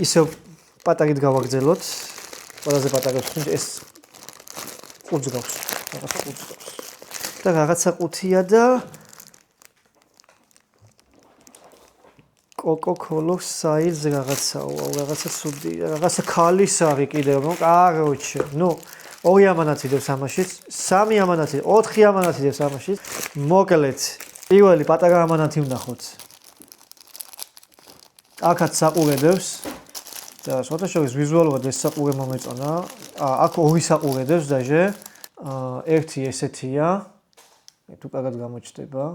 ისევ პატარით გავაგრძელოთ. ყველაზე პატარებს ხუნ ეს ყურძ გავს. რაღაცა ყურძ გავს. და რაღაცა ყუთია და კოკო-კოლოს საიზ რაღაცაო, რაღაცა ცუდი, რაღაცა ქალის არის კიდევ, კაროჩე. ნუ 2 ამანათი დევს ამაშიც, 3 ამანათი, 4 ამანათი დევს ამაშიც. მოკლედ, პირველი პატარა ამანათი ვნახოთ. აქაც საყურე დევს. და შოთაშორის ვიზუალურად ეს საყურე მომეწონა. აქ 2 საყურე დევს დაჟე. ერთი ესეთია. თუ კარგად გამოჩნდება.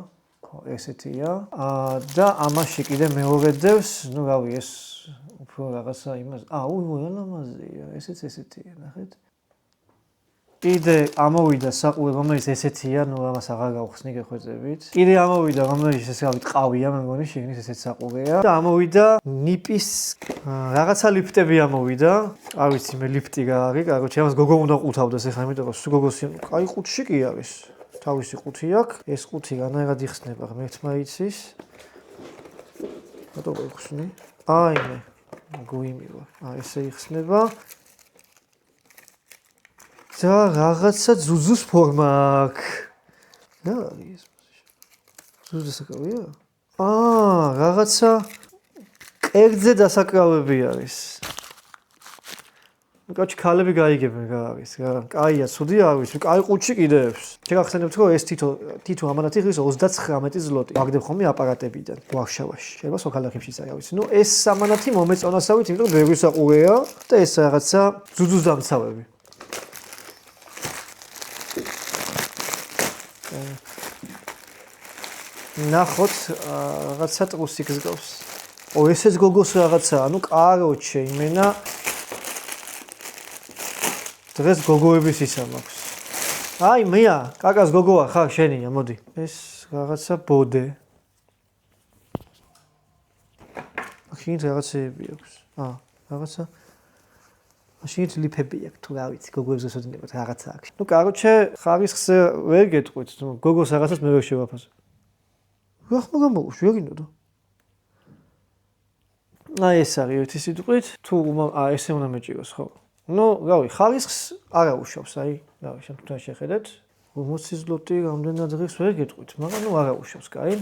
ესეთია. და ამაში კიდე მეორე დევს, ნუ რავი, ეს უფრო რაღაცა იმას. ლამაზია, ესეც ესეთია, ნახეთ. კიდე ამოვიდა საყურე, რომელიც ესეთია, ნუ ამას აღარ გავხსნი გეხვეწებით. კიდე ამოვიდა, რომელიც ეს რავი, ყავია, მე მგონი, შიგნის ესეც საყურეა. და ამოვიდა ნიპის რაღაცა ლიფტები ამოვიდა. არ ვიცი მე ლიფტი რა არის, კაროჩე, ამას გოგო უნდა ყუთავდეს ახლა, იმიტომ რომ გოგოს კაი ყუთში კი არის. თავისი ყუთი აქვს, ეს ყუთი რანაირად იხსნება, ღმერთმა იცის. რატო გავხსნი? მე გვიმივა. ესე იხსნება. და რაღაცა ზუზუს ფორმა აქვს. რა არის ეს? ზუზუს საკრავია? რაღაცა კერძზე დასაკრავები არის. კაჩი ქალები გაიგებენ რა არის რა. კაია, ცუდი არ ვიცი, კაი ყუთში კიდევს. შეგახსენებთ რომ ეს თითო ამანათი ღირს 39 ზლოტი. ვაგდებ ხოლმე აპარატებიდან ვარშავაში. შეიძლება სოქალაქებში არ ვიცი. ნუ ეს ამანათი მომეწონასავით, იმიტომ რომ ბევრი საყურეა და ეს რაღაცა ზუზუს დამცავები. ნახოთ რაღაცა ტრუსიკს გავს. ესეც გოგოს რაღაცაა, ნუ კაროჩე, იმენა დღეს გოგოების ისა მაქვს. მეა, კაკას გოგოა ხარ შენია, მოდი. ეს რაღაცა ბოდე. აქ რაღაცეები აქვს. რაღაცა მაშინ ლიფები აქვს, თუ რა ვიცი, გოგოებს ესოდინებათ რაღაცა აქვს. ნუ კაროჩე, ხარისხს ვერ გეტყვით, ნუ გოგოს რაღაცას მე ვერ შევაფასებ. რა ხმა გამოუშვი, აგინოდო. ეს არის ერთი სიტყვით, თუ ესე უნდა მეჭიროს, ხო? ნუ, რავი, ხარისხს არ აუშავს, რავი, შემთხვევაში შეხედეთ. 40 ზლოტი რამდენად ღირს ვერ გეტყვით, მაგრამ ნუ არ აუშავს, კაი?